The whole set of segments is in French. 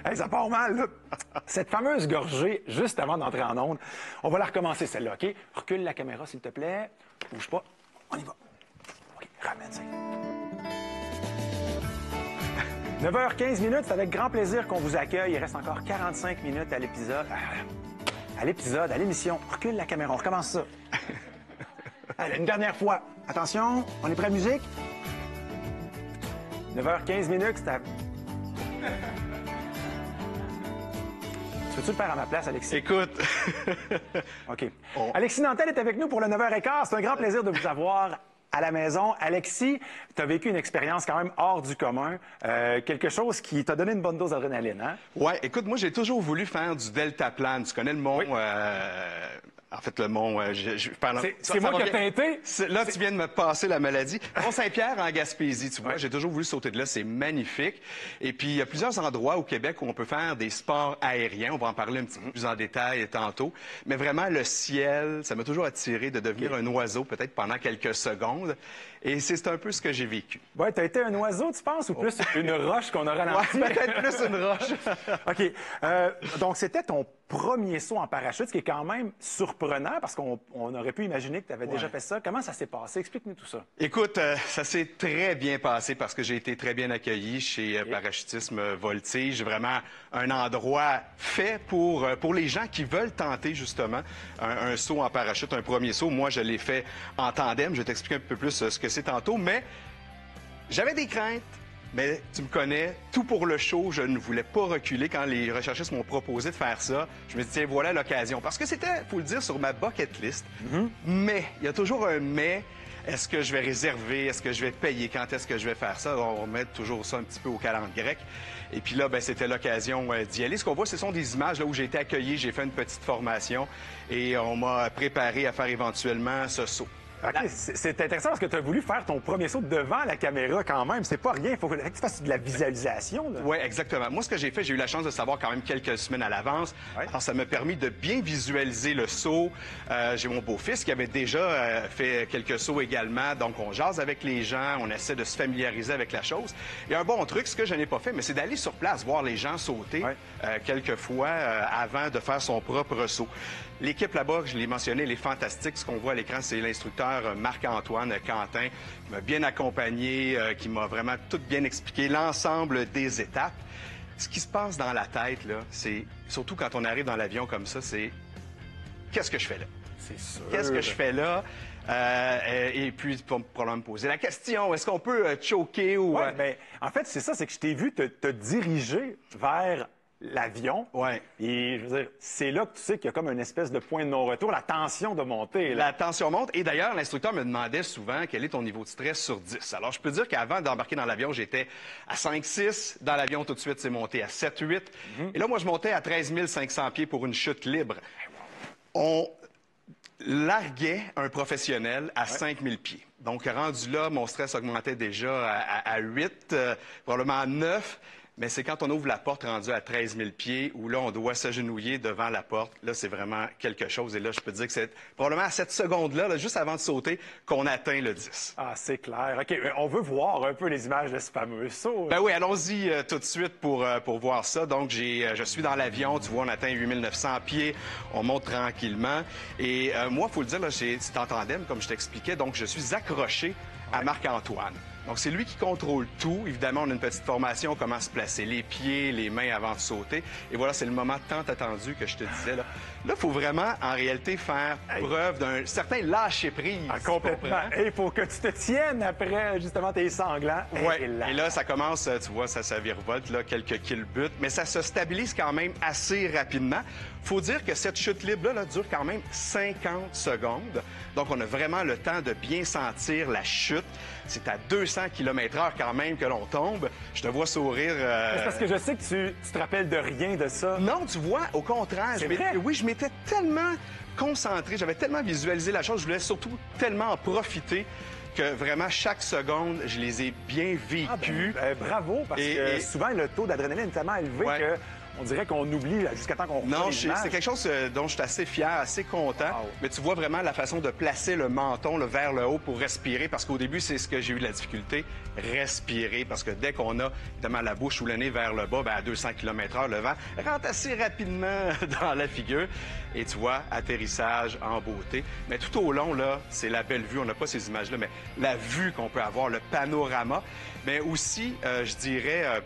Hey, ça part mal, là. Cette fameuse gorgée, juste avant d'entrer en onde, on va la recommencer, celle-là, OK? Recule la caméra, s'il te plaît. Bouge pas. On y va. OK, ramène ça. 9h15 minutes, c'est avec grand plaisir qu'on vous accueille. Il reste encore 45 minutes à l'épisode. À l'émission. Recule la caméra, on recommence ça. Allez, une dernière fois. Attention, on est prêt à la musique? 9h15 minutes, c'est à... Tu veux-tu le faire à ma place, Alexis? Écoute. OK. Alexis Nantel est avec nous pour le 9h15. C'est un grand plaisir de vous avoir à la maison. Alexis, tu as vécu une expérience quand même hors du commun. Quelque chose qui t'a donné une bonne dose d'adrénaline, hein? Ouais, écoute, moi, j'ai toujours voulu faire du deltaplane. Tu connais le mont... Oui. En fait, le mont... C'est moi qui ai teinté? Là, tu viens de me passer la maladie. Mont-Saint-Pierre, en Gaspésie, tu vois. Ouais. J'ai toujours voulu sauter de là. C'est magnifique. Et puis, il y a plusieurs endroits au Québec où on peut faire des sports aériens. On va en parler un petit peu plus en détail tantôt. Mais vraiment, le ciel, ça m'a toujours attiré de devenir un oiseau, peut-être pendant quelques secondes. Et c'est un peu ce que j'ai vécu. Ouais, t'as été un oiseau, tu penses, ou plus une roche qu'on a ralentie? Ouais, peut-être plus une roche. OK. Donc, c'était ton premier saut en parachute, ce qui est quand même surprenant, parce qu'on aurait pu imaginer que tu avais déjà fait ça. Comment ça s'est passé? Explique-nous tout ça. Écoute, ça s'est très bien passé parce que j'ai été très bien accueilli chez Parachutisme Voltige. Vraiment un endroit fait pour les gens qui veulent tenter, justement, un saut en parachute, un premier saut. Moi, je l'ai fait en tandem. Je vais t'expliquer un peu plus ce que c'est tantôt, mais j'avais des craintes. Mais tu me connais, tout pour le show, je ne voulais pas reculer. Quand les recherchistes m'ont proposé de faire ça, je me suis dit, tiens, voilà l'occasion. Parce que c'était, faut le dire, sur ma bucket list. Mais, il y a toujours un mais. Est-ce que je vais réserver? Est-ce que je vais payer? Quand est-ce que je vais faire ça? On remet toujours ça un petit peu au calendrier grec. Et puis là, ben, c'était l'occasion d'y aller. Ce qu'on voit, ce sont des images là, où j'ai été accueilli, j'ai fait une petite formation et on m'a préparé à faire éventuellement ce saut. OK, c'est intéressant parce que tu as voulu faire ton premier saut devant la caméra quand même. C'est pas rien, il faut que tu fasses de la visualisation. Oui, exactement. Moi, ce que j'ai fait, j'ai eu la chance de savoir quand même quelques semaines à l'avance. Ouais. Alors, ça m'a permis de bien visualiser le saut. J'ai mon beau-fils qui avait déjà fait quelques sauts également. Donc, on jase avec les gens, on essaie de se familiariser avec la chose. Et un bon truc, ce que je n'ai pas fait, mais c'est d'aller sur place, voir les gens sauter quelques fois avant de faire son propre saut. L'équipe là-bas, je l'ai mentionné, elle est fantastique. Ce qu'on voit à l'écran, c'est l'instructeur Marc-Antoine Quentin qui m'a bien accompagné, qui m'a vraiment tout bien expliqué l'ensemble des étapes. Ce qui se passe dans la tête, là, c'est, surtout quand on arrive dans l'avion comme ça, c'est qu'est-ce que je fais là? C'est sûr. Qu'est-ce que je fais là? Et puis, probablement me poser la question, est-ce qu'on peut choquer ou... Oui, bien, en fait, c'est ça, c'est que je t'ai vu te diriger vers l'avion. Ouais. Et je veux dire, c'est là que tu sais qu'il y a comme une espèce de point de non-retour, la tension de monter. La tension monte. Et d'ailleurs, l'instructeur me demandait souvent quel est ton niveau de stress sur 10. Alors, je peux dire qu'avant d'embarquer dans l'avion, j'étais à 5-6. Dans l'avion, tout de suite, c'est monté à 7-8. Et là, moi, je montais à 13 500 pieds pour une chute libre. On larguait un professionnel à 5000 pieds. Donc, rendu là, mon stress augmentait déjà à 8, probablement à 9. Mais c'est quand on ouvre la porte rendue à 13 000 pieds où là, on doit s'agenouiller devant la porte. Là, c'est vraiment quelque chose. Et là, je peux te dire que c'est probablement à cette seconde-là, là, juste avant de sauter, qu'on atteint le 10. Ah, c'est clair. OK, on veut voir un peu les images de ce fameux saut. Ben oui, allons-y tout de suite pour voir ça. Donc, je suis dans l'avion. Tu vois, on atteint 8 900 pieds. On monte tranquillement. Et moi, il faut le dire, là, c'est en tandem, comme je t'expliquais. Donc, je suis accroché à Marc-Antoine. Donc, c'est lui qui contrôle tout. Évidemment, on a une petite formation, comment se placer les pieds, les mains avant de sauter. Et voilà, c'est le moment tant attendu que je te disais. Là, il faut vraiment, en réalité, faire preuve d'un certain lâcher-prise. Ah, complètement. Et il faut que tu te tiennes après, justement, tes sanglants. Oui, et là, ça commence, tu vois, ça virevolte, là, quelques kilobutts, mais ça se stabilise quand même assez rapidement. Faut dire que cette chute libre-là dure quand même 50 secondes. Donc, on a vraiment le temps de bien sentir la chute. C'est à 200 km/h quand même que l'on tombe. Je te vois sourire. C'est parce que je sais que tu te rappelles de rien de ça. Non, tu vois, au contraire. Oui, je m'étais tellement concentré, j'avais tellement visualisé la chose, je voulais surtout tellement en profiter que vraiment, chaque seconde, je les ai bien vécues. Bravo, parce que souvent, le taux d'adrénaline est tellement élevé On dirait qu'on oublie jusqu'à temps qu'on reçoit Non, les images. c'est quelque chose dont je suis assez fier, assez content. Wow. Mais tu vois vraiment la façon de placer le menton là, vers le haut pour respirer. Parce qu'au début, c'est ce que j'ai eu de la difficulté, respirer. Parce que dès qu'on a évidemment la bouche ou le nez vers le bas, à 200 km/h, le vent rentre assez rapidement dans la figure. Et tu vois, atterrissage en beauté. Mais tout au long, là, c'est la belle vue. On n'a pas ces images-là, mais la vue qu'on peut avoir, le panorama. Mais aussi, je dirais...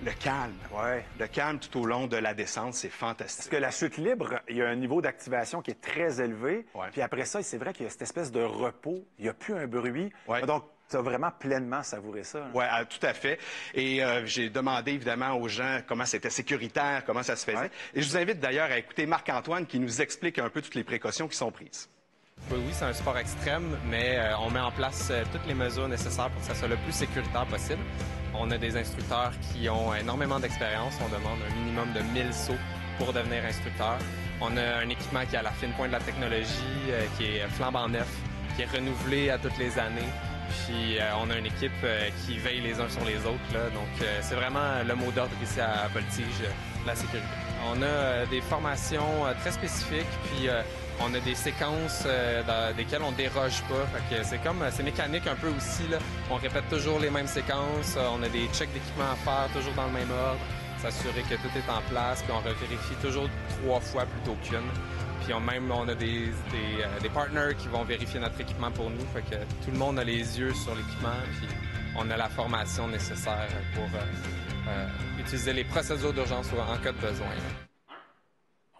le calme. Ouais. Le calme tout au long de la descente, c'est fantastique. Parce que la chute libre, il y a un niveau d'activation qui est très élevé. Ouais. Puis après ça, c'est vrai qu'il y a cette espèce de repos. Il n'y a plus un bruit. Ouais. Donc, tu as vraiment pleinement savouré ça. Hein? Oui, tout à fait. Et j'ai demandé évidemment aux gens comment c'était sécuritaire, comment ça se faisait. Ouais. Et je vous invite d'ailleurs à écouter Marc-Antoine qui nous explique un peu toutes les précautions qui sont prises. Oui, c'est un sport extrême, mais on met en place toutes les mesures nécessaires pour que ça soit le plus sécuritaire possible. On a des instructeurs qui ont énormément d'expérience. On demande un minimum de 1000 sauts pour devenir instructeur. On a un équipement qui est à la fine pointe de la technologie, qui est flambant neuf, qui est renouvelé à toutes les années. Puis on a une équipe qui veille les uns sur les autres. Là. Donc c'est vraiment le mot d'ordre ici à Voltige, la sécurité. On a des formations très spécifiques, puis on a des séquences dans lesquelles on déroge pas. Fait que c'est mécanique un peu aussi. Là. On répète toujours les mêmes séquences. On a des checks d'équipement à faire, toujours dans le même ordre. S'assurer que tout est en place, puis on revérifie toujours 3 fois plutôt qu'une. Puis on a des partners qui vont vérifier notre équipement pour nous. Fait que tout le monde a les yeux sur l'équipement, puis on a la formation nécessaire pour utiliser les procédures d'urgence en cas de besoin. Là.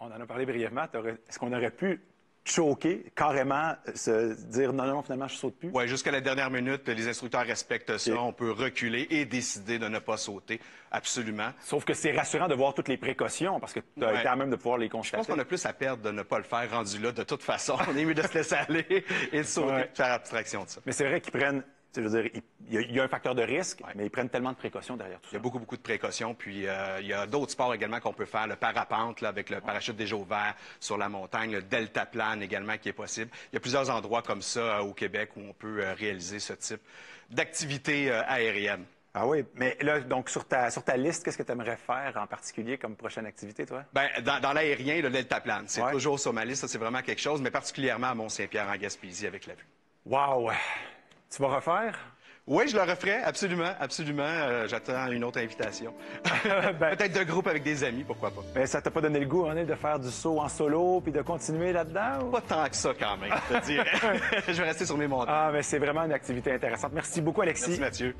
On en a parlé brièvement. Est-ce qu'on aurait pu choquer, carrément se dire non, finalement, je saute plus? Oui, jusqu'à la dernière minute, les instructeurs respectent ça. Okay. On peut reculer et décider de ne pas sauter. Absolument. Sauf que c'est rassurant de voir toutes les précautions parce que tu as été à même de pouvoir les Je constater. pense qu'on a plus à perdre de ne pas le faire rendu là. De toute façon, on est mieux de se laisser aller et de sauter, de faire abstraction de ça. Mais c'est vrai qu'ils prennent, je veux dire, il y a un facteur de risque, mais ils prennent tellement de précautions derrière tout ça. Il y a beaucoup, beaucoup de précautions. Puis, il y a d'autres sports également qu'on peut faire. Le parapente, là, avec le parachute déjà ouvert sur la montagne. Le deltaplane également qui est possible. Il y a plusieurs endroits comme ça au Québec où on peut réaliser ce type d'activité aérienne. Ah oui, mais là, donc, sur ta liste, qu'est-ce que tu aimerais faire en particulier comme prochaine activité, toi? Bien, dans l'aérien, le deltaplane, c'est toujours sur ma liste. Ça, c'est vraiment quelque chose, mais particulièrement à Mont-Saint-Pierre en Gaspésie avec la vue. Wow! Tu vas refaire? Oui, je le referai, absolument, absolument. J'attends une autre invitation. Peut-être de groupe avec des amis, pourquoi pas. Mais ça t'a pas donné le goût, de faire du saut en solo puis de continuer là-dedans? Ou... Pas tant que ça, quand même, je te dirais. Je vais rester sur mes montagnes. Ah, mais c'est vraiment une activité intéressante. Merci beaucoup, Alexis. Merci, Mathieu.